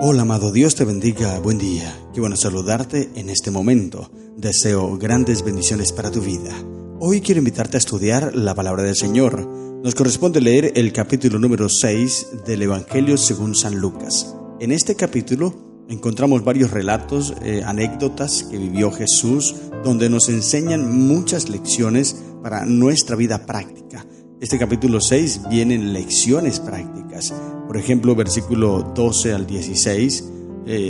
Hola amado, Dios te bendiga, buen día. Qué bueno saludarte en este momento. Deseo grandes bendiciones para tu vida. Hoy quiero invitarte a estudiar la palabra del Señor. Nos corresponde leer el capítulo número 6 del Evangelio según San Lucas. En este capítulo encontramos varios relatos, anécdotas que vivió Jesús, donde nos enseñan muchas lecciones para nuestra vida práctica. Este capítulo 6 vienen lecciones prácticas. Por ejemplo, versículo 12 al 16,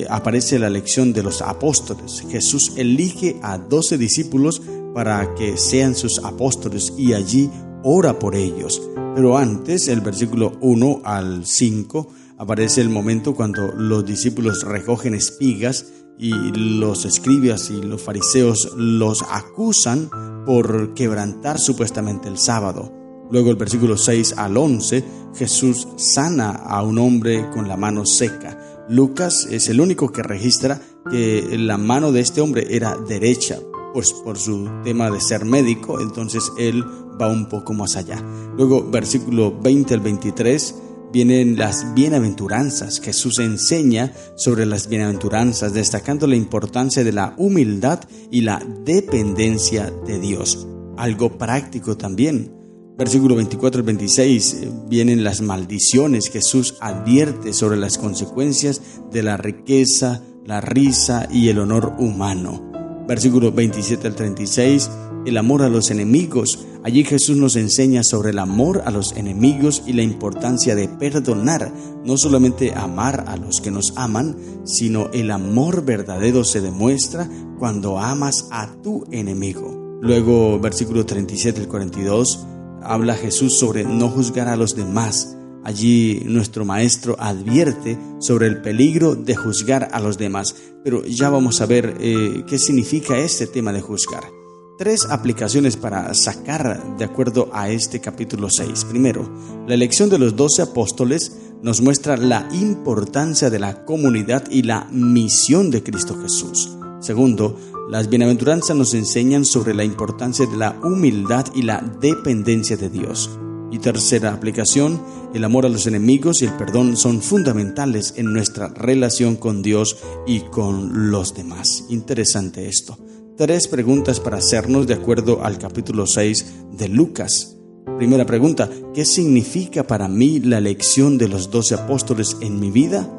aparece la lección de los apóstoles. Jesús elige a 12 discípulos para que sean sus apóstoles y allí ora por ellos. Pero antes, el versículo 1 al 5, aparece el momento cuando los discípulos recogen espigas y los escribas y los fariseos los acusan por quebrantar supuestamente el sábado. Luego el versículo 6 al 11, Jesús sana a un hombre con la mano seca. Lucas es el único que registra que la mano de este hombre era derecha, pues por su tema de ser médico, entonces él va un poco más allá. Luego versículo 20 al 23 vienen las bienaventuranzas. Jesús enseña sobre las bienaventuranzas, destacando la importancia de la humildad y la dependencia de Dios. Algo práctico también. Versículo 24 al 26 vienen las maldiciones. Jesús advierte sobre las consecuencias de la riqueza, la risa y el honor humano. Versículo 27 al 36, el amor a los enemigos. Allí Jesús nos enseña sobre el amor a los enemigos y la importancia de perdonar. No solamente amar a los que nos aman, sino el amor verdadero se demuestra cuando amas a tu enemigo. Luego, versículo 37 al 42, habla Jesús sobre no juzgar a los demás. Allí nuestro maestro advierte sobre el peligro de juzgar a los demás. Pero ya vamos a ver qué significa este tema de juzgar. 3 aplicaciones para sacar de acuerdo a este capítulo 6. Primero, la elección de los 12 apóstoles nos muestra la importancia de la comunidad y la misión de Cristo Jesús. Segundo, las bienaventuranzas nos enseñan sobre la importancia de la humildad y la dependencia de Dios. Y tercera aplicación, el amor a los enemigos y el perdón son fundamentales en nuestra relación con Dios y con los demás. Interesante esto. 3 preguntas para hacernos de acuerdo al capítulo 6 de Lucas. Primera pregunta, ¿qué significa para mí la elección de los 12 apóstoles en mi vida?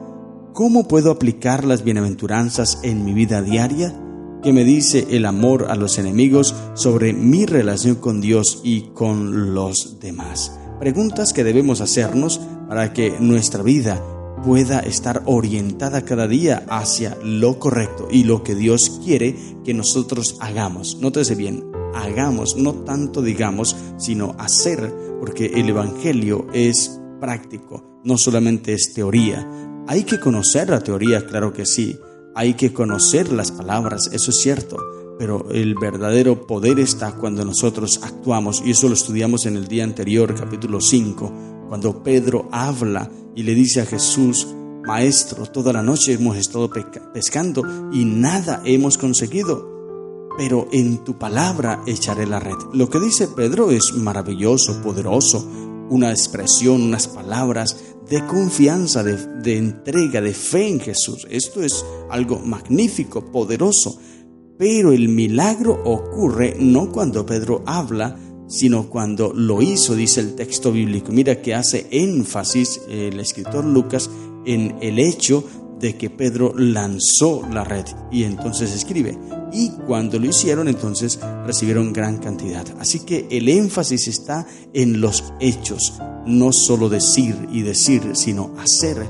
¿Cómo puedo aplicar las bienaventuranzas en mi vida diaria? ¿Qué me dice el amor a los enemigos sobre mi relación con Dios y con los demás? Preguntas que debemos hacernos para que nuestra vida pueda estar orientada cada día hacia lo correcto y lo que Dios quiere que nosotros hagamos. Nótese bien, hagamos, no tanto digamos, sino hacer, porque el Evangelio es práctico, no solamente es teoría. Hay que conocer la teoría, claro que sí. Hay que conocer las palabras, eso es cierto. Pero el verdadero poder está cuando nosotros actuamos. Y eso lo estudiamos en el día anterior, capítulo 5. Cuando Pedro habla y le dice a Jesús: Maestro, toda la noche hemos estado pescando y nada hemos conseguido. Pero en tu palabra echaré la red. Lo que dice Pedro es maravilloso, poderoso. Una expresión, unas palabras de confianza, de entrega, de fe en Jesús. Esto es algo magnífico, poderoso. Pero el milagro ocurre no cuando Pedro habla, sino cuando lo hizo, dice el texto bíblico. Mira que hace énfasis el escritor Lucas en el hecho de que Pedro lanzó la red y entonces escribe: y cuando lo hicieron, entonces recibieron gran cantidad. Así que el énfasis está en los hechos, no solo decir y decir, sino hacer.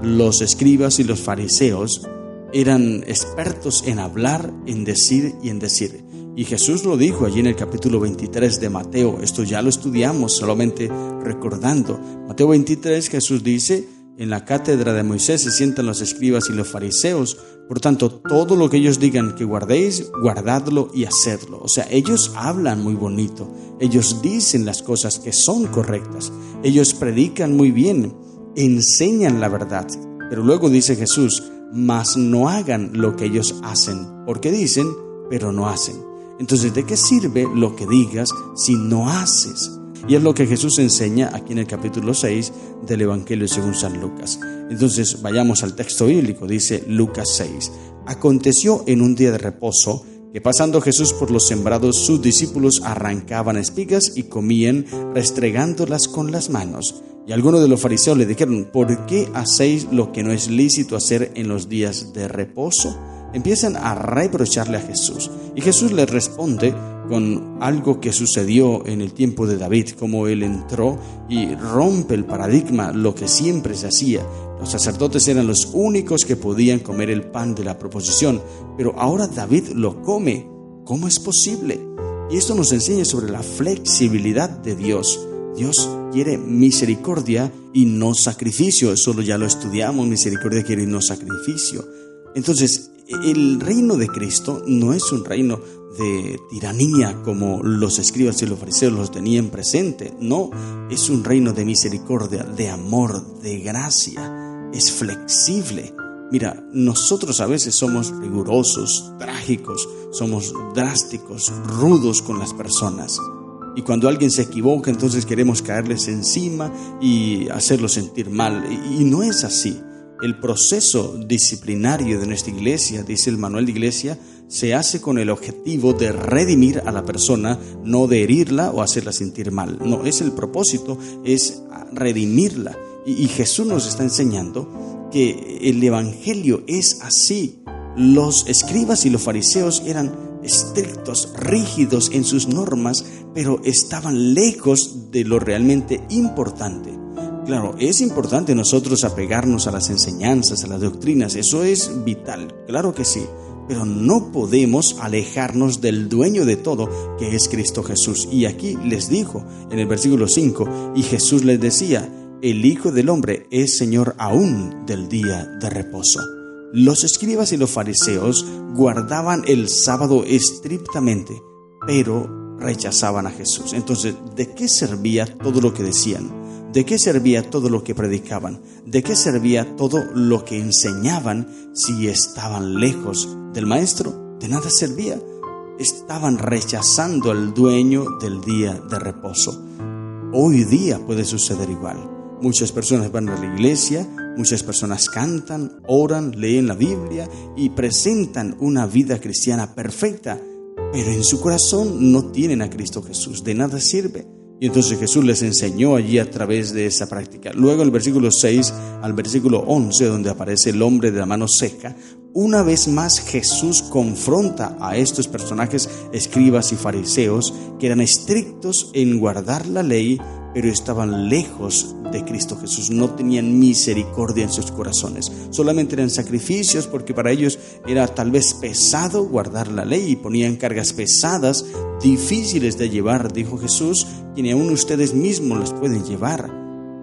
Los escribas y los fariseos eran expertos en hablar, en decir y en decir. Y Jesús lo dijo allí en el capítulo 23 de Mateo. Esto ya lo estudiamos, solamente recordando. Mateo 23, Jesús dice: en la cátedra de Moisés se sientan los escribas y los fariseos. Por tanto, todo lo que ellos digan que guardéis, guardadlo y hacedlo. O sea, ellos hablan muy bonito. Ellos dicen las cosas que son correctas. Ellos predican muy bien, enseñan la verdad. Pero luego dice Jesús: mas no hagan lo que ellos hacen, porque dicen, pero no hacen. Entonces, ¿de qué sirve lo que digas si no haces? Y es lo que Jesús enseña aquí en el capítulo 6 del Evangelio según San Lucas. Entonces vayamos al texto bíblico, dice Lucas 6. Aconteció en un día de reposo que pasando Jesús por los sembrados, sus discípulos arrancaban espigas y comían, restregándolas con las manos. Y algunos de los fariseos le dijeron: ¿por qué hacéis lo que no es lícito hacer en los días de reposo? Empiezan a reprocharle a Jesús. Y Jesús les responde con algo que sucedió en el tiempo de David, como él entró y rompe el paradigma, lo que siempre se hacía. Los sacerdotes eran los únicos que podían comer el pan de la proposición, pero ahora David lo come. ¿Cómo es posible? Y esto nos enseña sobre la flexibilidad de Dios. Dios quiere misericordia y no sacrificio. Eso ya lo estudiamos, misericordia quiere y no sacrificio. Entonces, el reino de Cristo no es un reino de tiranía como los escribas y los fariseos los tenían presente. No, es un reino de misericordia, de amor, de gracia. Es flexible. Mira, nosotros a veces somos rigurosos, trágicos, somos drásticos, rudos con las personas. Y cuando alguien se equivoca, entonces queremos caerles encima y hacerlos sentir mal. Y no es así. El proceso disciplinario de nuestra iglesia, dice el manual de iglesia, se hace con el objetivo de redimir a la persona, no de herirla o hacerla sentir mal. No, es el propósito, es redimirla. Y Jesús nos está enseñando que el evangelio es así. Los escribas y los fariseos eran estrictos, rígidos en sus normas, pero estaban lejos de lo realmente importante. Claro, es importante nosotros apegarnos a las enseñanzas, a las doctrinas, eso es vital, claro que sí, pero no podemos alejarnos del dueño de todo, que es Cristo Jesús. Y aquí les dijo en el versículo 5, y Jesús les decía: el Hijo del Hombre es Señor aún del día de reposo. Los escribas y los fariseos guardaban el sábado estrictamente, pero rechazaban a Jesús. Entonces, ¿de qué servía todo lo que decían? ¿De qué servía todo lo que predicaban? ¿De qué servía todo lo que enseñaban si estaban lejos del Maestro? De nada servía. Estaban rechazando al dueño del día de reposo. Hoy día puede suceder igual. Muchas personas van a la iglesia, muchas personas cantan, oran, leen la Biblia y presentan una vida cristiana perfecta, pero en su corazón no tienen a Cristo Jesús. De nada sirve. Y entonces Jesús les enseñó allí a través de esa práctica. Luego el versículo 6 al versículo 11, donde aparece el hombre de la mano seca, una vez más Jesús confronta a estos personajes escribas y fariseos que eran estrictos en guardar la ley, pero estaban lejos de Cristo Jesús. No tenían misericordia en sus corazones. Solamente eran sacrificios, porque para ellos era tal vez pesado guardar la ley y ponían cargas pesadas, difíciles de llevar, dijo Jesús, que ni aún ustedes mismos las pueden llevar.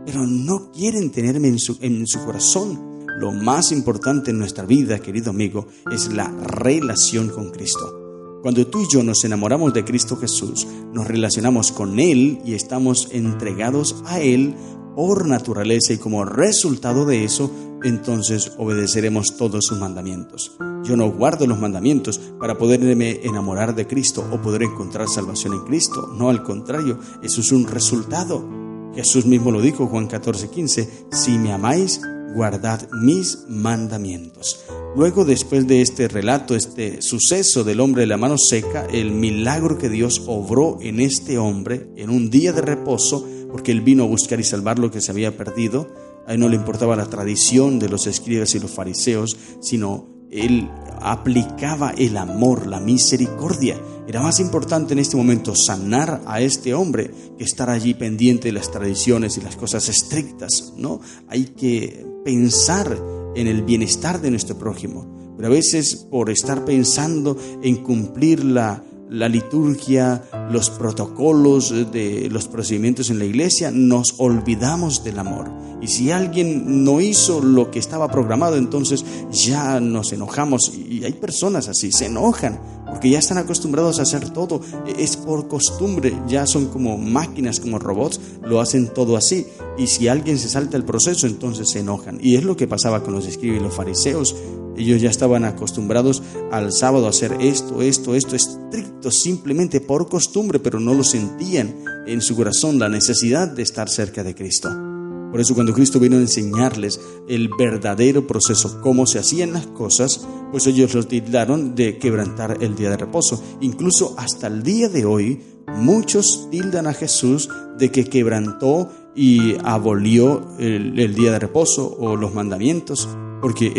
Pero no quieren tenerme en su corazón. Lo más importante en nuestra vida, querido amigo, es la relación con Cristo. Cuando tú y yo nos enamoramos de Cristo Jesús, nos relacionamos con Él y estamos entregados a Él por naturaleza, y como resultado de eso, entonces obedeceremos todos sus mandamientos. Yo no guardo los mandamientos para poderme enamorar de Cristo o poder encontrar salvación en Cristo. No, al contrario, eso es un resultado. Jesús mismo lo dijo, Juan 14:15, si me amáis, guardad mis mandamientos. Luego, después de este relato, este suceso del hombre de la mano seca, el milagro que Dios obró en este hombre en un día de reposo, porque él vino a buscar y salvar lo que se había perdido. A él no le importaba la tradición de los escribas y los fariseos, sino él aplicaba el amor, la misericordia. Era más importante en este momento sanar a este hombre que estar allí pendiente de las tradiciones y las cosas estrictas, ¿no? Hay que pensar en el bienestar de nuestro prójimo, pero a veces por estar pensando en cumplir la liturgia, los protocolos de los procedimientos en la iglesia, nos olvidamos del amor. Y si alguien no hizo lo que estaba programado, entonces ya nos enojamos. Y hay personas así, se enojan porque ya están acostumbrados a hacer todo. Es por costumbre, ya son como máquinas, como robots, lo hacen todo así. Y si alguien se salta el proceso, entonces se enojan. Y es lo que pasaba con los escribas y los fariseos. Ellos ya estaban acostumbrados al sábado a hacer esto, estricto, simplemente por costumbre, pero no lo sentían en su corazón la necesidad de estar cerca de Cristo. Por eso cuando Cristo vino a enseñarles el verdadero proceso, cómo se hacían las cosas, pues ellos los tildaron de quebrantar el día de reposo. Incluso hasta el día de hoy, muchos tildan a Jesús de que quebrantó y abolió el día de reposo o los mandamientos, porque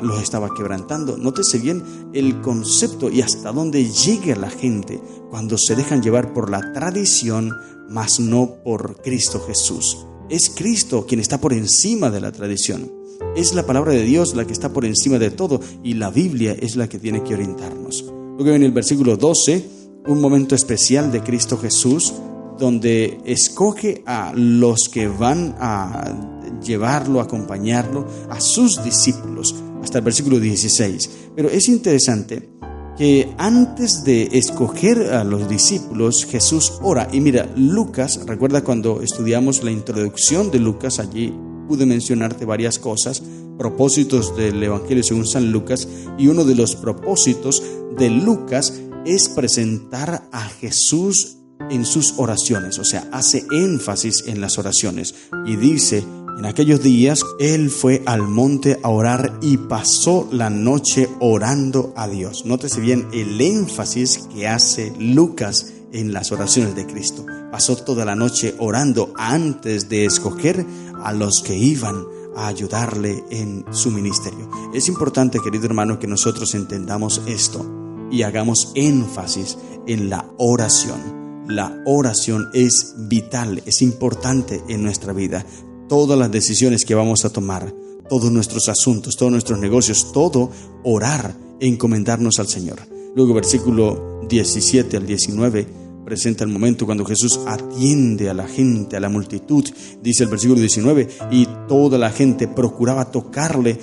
los estaba quebrantando. Nótese bien el concepto y hasta dónde llega la gente cuando se dejan llevar por la tradición, mas no por Cristo Jesús. Es Cristo quien está por encima de la tradición. Es la palabra de Dios la que está por encima de todo, y la Biblia es la que tiene que orientarnos. Luego en el versículo 12, un momento especial de Cristo Jesús, donde escoge a los que van a llevarlo, acompañarlo, a sus discípulos, hasta el versículo 16. Pero es interesante que antes de escoger a los discípulos, Jesús ora. Y mira, Lucas, recuerda cuando estudiamos la introducción de Lucas, allí pude mencionarte varias cosas, propósitos del Evangelio según San Lucas, y uno de los propósitos de Lucas es presentar a Jesús en sus oraciones, o sea, hace énfasis en las oraciones, y dice: en aquellos días él fue al monte a orar y pasó la noche orando a Dios. Nótese bien el énfasis que hace Lucas en las oraciones de Cristo. Pasó toda la noche orando antes de escoger a los que iban a ayudarle en su ministerio. Es importante, querido hermano, que nosotros entendamos esto y hagamos énfasis en la oración. La oración es vital, es importante en nuestra vida. Todas las decisiones que vamos a tomar, todos nuestros asuntos, todos nuestros negocios, todo orar, encomendarnos al Señor. Luego versículo 17 al 19 presenta el momento cuando Jesús atiende a la gente, a la multitud. Dice el versículo 19: y toda la gente procuraba tocarle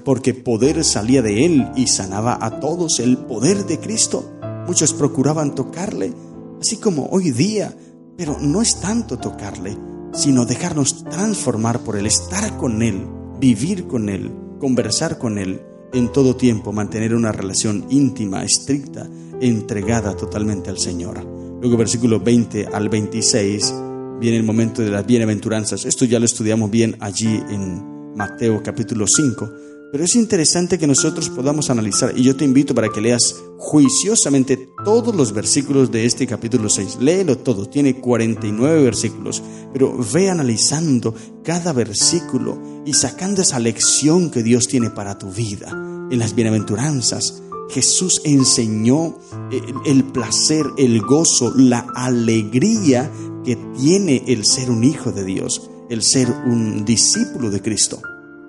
porque poder salía de él y sanaba a todos. El poder de Cristo. Muchos procuraban tocarle, así como hoy día, pero no es tanto tocarle, sino dejarnos transformar por Él, estar con Él, vivir con Él, conversar con Él en todo tiempo, mantener una relación íntima, estricta, entregada totalmente al Señor. Luego versículo 20 al 26 viene el momento de las bienaventuranzas. Esto ya lo estudiamos bien allí en Mateo capítulo 5, pero es interesante que nosotros podamos analizar, y yo te invito para que leas juiciosamente todos los versículos de este capítulo 6. Léelo todo, tiene 49 versículos, pero ve analizando cada versículo y sacando esa lección que Dios tiene para tu vida. En las bienaventuranzas, Jesús enseñó el placer, el gozo, la alegría que tiene el ser un hijo de Dios, el ser un discípulo de Cristo.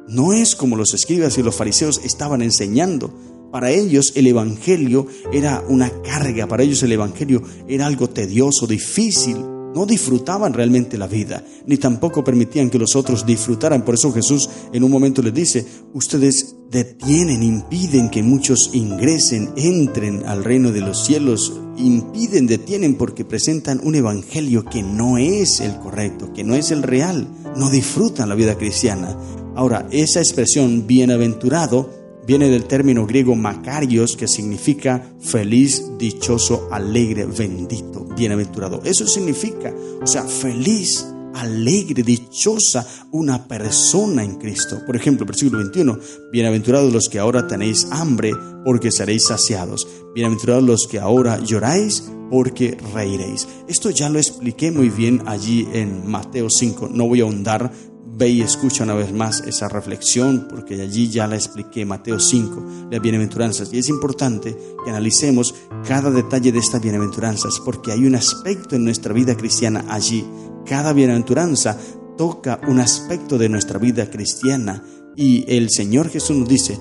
No es como los escribas y los fariseos estaban enseñando. Para ellos el evangelio era una carga, para ellos el evangelio era algo tedioso, difícil. No disfrutaban realmente la vida, ni tampoco permitían que los otros disfrutaran. Por eso Jesús en un momento les dice: ustedes detienen, impiden que muchos ingresen, entren al reino de los cielos, impiden, detienen porque presentan un evangelio que no es el correcto, que no es el real, no disfrutan la vida cristiana. Ahora, esa expresión bienaventurado viene del término griego makarios, que significa feliz, dichoso, alegre, bendito, bienaventurado. Eso significa, o sea, feliz, alegre, dichosa una persona en Cristo. Por ejemplo, versículo 21, bienaventurados los que ahora tenéis hambre, porque seréis saciados. Bienaventurados los que ahora lloráis, porque reiréis. Esto ya lo expliqué muy bien allí en Mateo 5, no voy a ahondar. Ve y escucha una vez más esa reflexión, porque allí ya la expliqué, Mateo 5, las bienaventuranzas. Y es importante que analicemos cada detalle de estas bienaventuranzas, porque hay un aspecto en nuestra vida cristiana allí. Cada bienaventuranza toca un aspecto de nuestra vida cristiana. Y el Señor Jesús nos dice: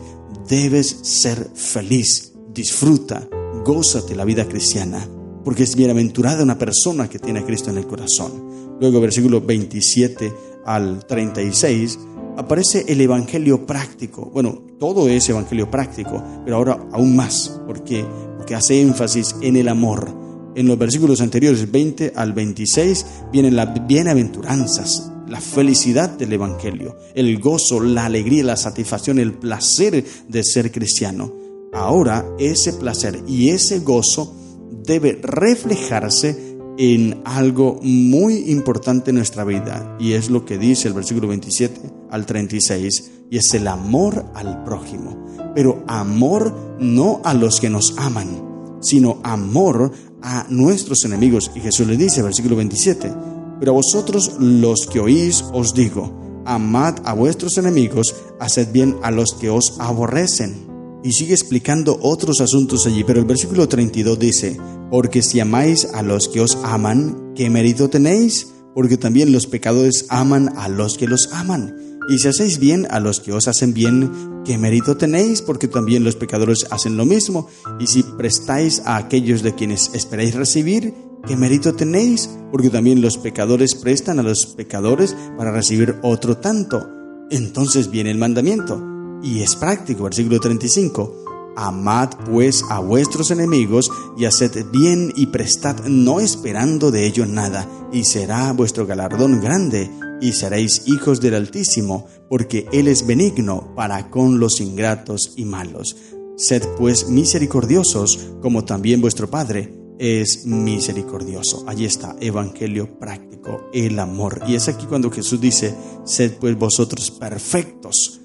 debes ser feliz, disfruta, gózate la vida cristiana, porque es bienaventurada una persona que tiene a Cristo en el corazón. Luego, versículo 27 al 36, aparece el evangelio práctico. Bueno, todo es evangelio práctico, pero ahora aún más. ¿Por qué? Porque hace énfasis en el amor. En los versículos anteriores, 20 al 26, vienen las bienaventuranzas la felicidad del Evangelio, el gozo, la alegría, la satisfacción, el placer de ser cristiano. Ahora ese placer y ese gozo debe reflejarse en algo muy importante en nuestra vida, y es lo que dice el versículo 27 al 36, y es el amor al prójimo. Pero amor no a los que nos aman, sino amor a nuestros enemigos. Y Jesús le dice, versículo 27, pero a vosotros los que oís os digo, amad a vuestros enemigos, haced bien a los que os aborrecen. Y sigue explicando otros asuntos allí, pero el versículo 32 dice, porque si amáis a los que os aman, ¿qué mérito tenéis? Porque también los pecadores aman a los que los aman. Y si hacéis bien a los que os hacen bien, ¿qué mérito tenéis? Porque también los pecadores hacen lo mismo. Y si prestáis a aquellos de quienes esperáis recibir, ¿qué mérito tenéis? Porque también los pecadores prestan a los pecadores para recibir otro tanto. Entonces viene el mandamiento. Y es práctico, versículo 35. Amad pues a vuestros enemigos y haced bien y prestad, no esperando de ello nada, y será vuestro galardón grande, y seréis hijos del Altísimo, porque Él es benigno para con los ingratos y malos. Sed pues misericordiosos, como también vuestro Padre es misericordioso. Allí está, evangelio práctico, el amor. Y es aquí cuando Jesús dice, sed pues vosotros perfectos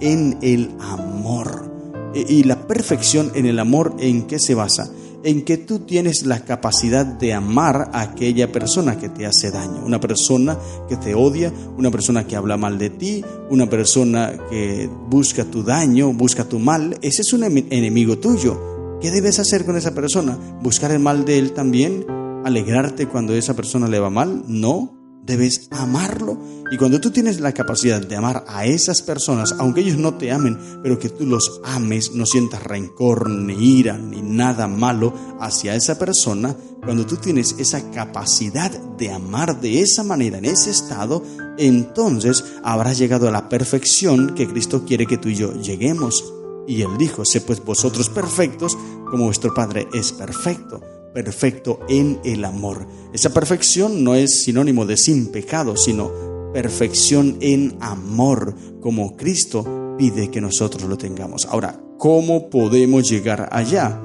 en el amor. Y la perfección en el amor, ¿en qué se basa? En que tú tienes la capacidad de amar a aquella persona que te hace daño, una persona que te odia, una persona que habla mal de ti, una persona que busca tu daño, busca tu mal. Ese es un enemigo tuyo. ¿Qué debes hacer con esa persona? ¿Buscar el mal de él también? ¿Alegrarte cuando esa persona le va mal? No. Debes amarlo. Y cuando tú tienes la capacidad de amar a esas personas, aunque ellos no te amen, pero que tú los ames, no sientas rencor, ni ira, ni nada malo hacia esa persona, cuando tú tienes esa capacidad de amar de esa manera, en ese estado, entonces habrás llegado a la perfección que Cristo quiere que tú y yo lleguemos. Y Él dijo, sé pues vosotros perfectos, como vuestro Padre es perfecto. Perfecto en el amor. Esa perfección no es sinónimo de sin pecado, sino perfección en amor, como Cristo pide que nosotros lo tengamos. Ahora, ¿cómo podemos llegar allá?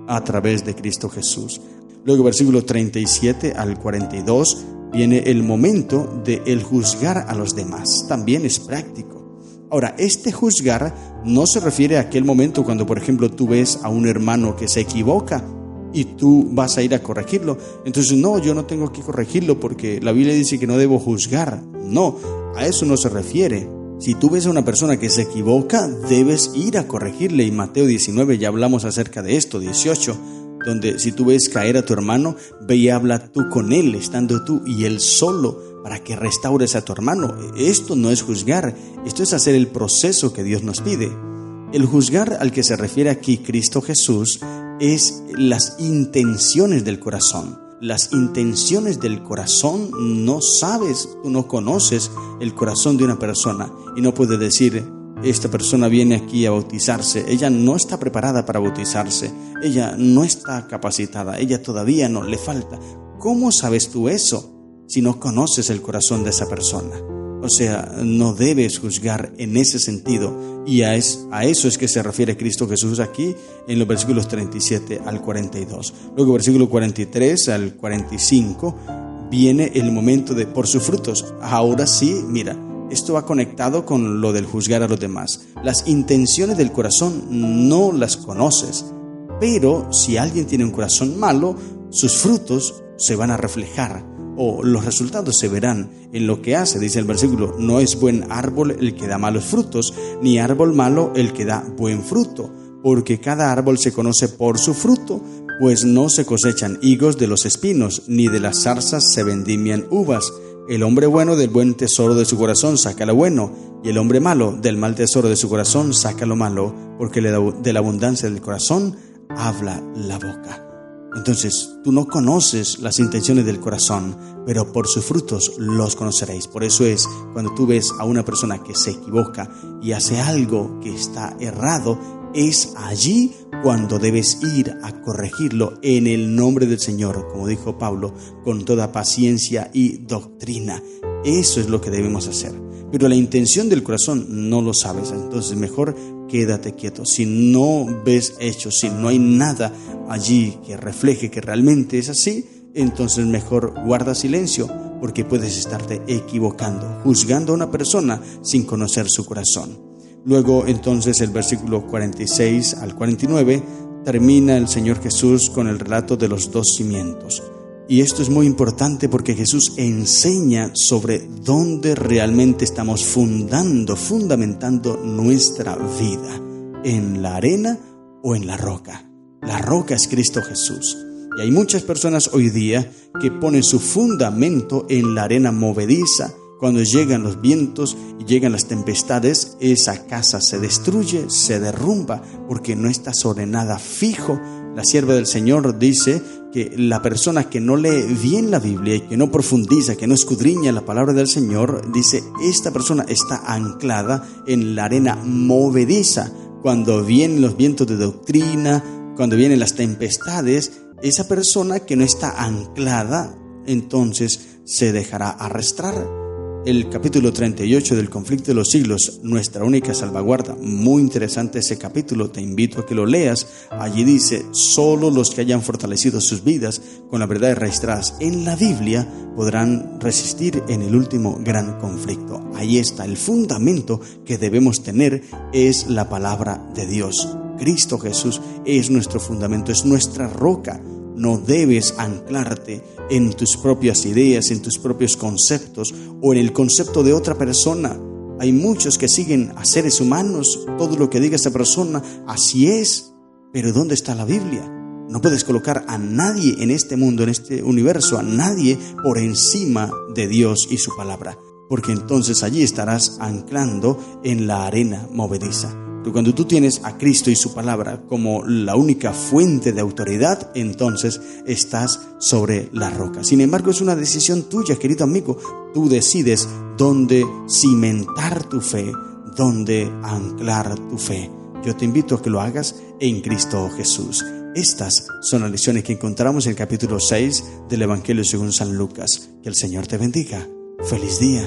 A través de Cristo Jesús. Luego, versículo 37 al 42, viene el momento de el juzgar a los demás. También es práctico. Ahora, este juzgar no se refiere a aquel momento cuando, por ejemplo, tú ves a un hermano que se equivoca y tú vas a ir a corregirlo. Entonces, no, yo no tengo que corregirlo porque la Biblia dice que no debo juzgar. No, a eso no se refiere. Si tú ves a una persona que se equivoca, debes ir a corregirle. Y Mateo 19, ya hablamos acerca de esto, 18, donde si tú ves caer a tu hermano, ve y habla tú con él, estando tú y él solo, para que restaures a tu hermano. Esto no es juzgar, esto es hacer el proceso que Dios nos pide. El juzgar al que se refiere aquí Cristo Jesús es las intenciones del corazón. Las intenciones del corazón no sabes, tú no conoces el corazón de una persona y no puedes decir, esta persona viene aquí a bautizarse, ella no está preparada para bautizarse, ella no está capacitada, ella todavía no, le falta. ¿Cómo sabes tú eso si no conoces el corazón de esa persona? O sea, no debes juzgar en ese sentido, y a eso es que se refiere Cristo Jesús aquí en los versículos 37 al 42. Luego, versículo 43 al 45, viene el momento de por sus frutos. Ahora sí, mira, esto va conectado con lo del juzgar a los demás. Las intenciones del corazón no las conoces, pero si alguien tiene un corazón malo, sus frutos se van a reflejar, o los resultados se verán en lo que hace. Dice el versículo, no es buen árbol el que da malos frutos, ni árbol malo el que da buen fruto, porque cada árbol se conoce por su fruto, pues no se cosechan higos de los espinos, ni de las zarzas se vendimian uvas. El hombre bueno del buen tesoro de su corazón saca lo bueno, y el hombre malo del mal tesoro de su corazón saca lo malo, porque de la abundancia del corazón habla la boca. Entonces, tú no conoces las intenciones del corazón, pero por sus frutos los conoceréis. Por eso es, cuando tú ves a una persona que se equivoca y hace algo que está errado, es allí cuando debes ir a corregirlo en el nombre del Señor, como dijo Pablo, con toda paciencia y doctrina. Eso es lo que debemos hacer. Pero la intención del corazón no lo sabes, entonces mejor quédate quieto. Si no ves hechos, si no hay nada allí que refleje que realmente es así, entonces mejor guarda silencio, porque puedes estarte equivocando, juzgando a una persona sin conocer su corazón. Luego entonces el versículo 46 al 49 termina el Señor Jesús con el relato de los dos cimientos. Y esto es muy importante porque Jesús enseña sobre dónde realmente estamos fundamentando nuestra vida, en la arena o en la roca. La roca es Cristo Jesús. Y hay muchas personas hoy día que ponen su fundamento en la arena movediza. Cuando llegan los vientos y llegan las tempestades, esa casa se destruye, se derrumba, porque no está sobre nada fijo. La sierva del Señor dice que la persona que no lee bien la Biblia y que no profundiza, que no escudriña la palabra del Señor, dice, esta persona está anclada en la arena movediza. Cuando vienen los vientos de doctrina, cuando vienen las tempestades, esa persona que no está anclada, entonces se dejará arrastrar. El capítulo 38 del Conflicto de los Siglos, nuestra única salvaguarda, muy interesante ese capítulo, te invito a que lo leas. Allí dice, solo los que hayan fortalecido sus vidas con las verdades registradas en la Biblia podrán resistir en el último gran conflicto. Ahí está, el fundamento que debemos tener es la palabra de Dios. Cristo Jesús es nuestro fundamento, es nuestra roca. No debes anclarte en tus propias ideas, en tus propios conceptos o en el concepto de otra persona. Hay muchos que siguen a seres humanos, todo lo que diga esa persona, así es. Pero ¿dónde está la Biblia? No puedes colocar a nadie en este mundo, en este universo, a nadie por encima de Dios y su palabra, porque entonces allí estarás anclando en la arena movediza. Cuando tú tienes a Cristo y su palabra como la única fuente de autoridad, entonces estás sobre la roca. Sin embargo, es una decisión tuya, querido amigo. Tú decides dónde cimentar tu fe, dónde anclar tu fe. Yo te invito a que lo hagas en Cristo Jesús. Estas son las lecciones que encontramos en el capítulo 6 del Evangelio según San Lucas. Que el Señor te bendiga. ¡Feliz día!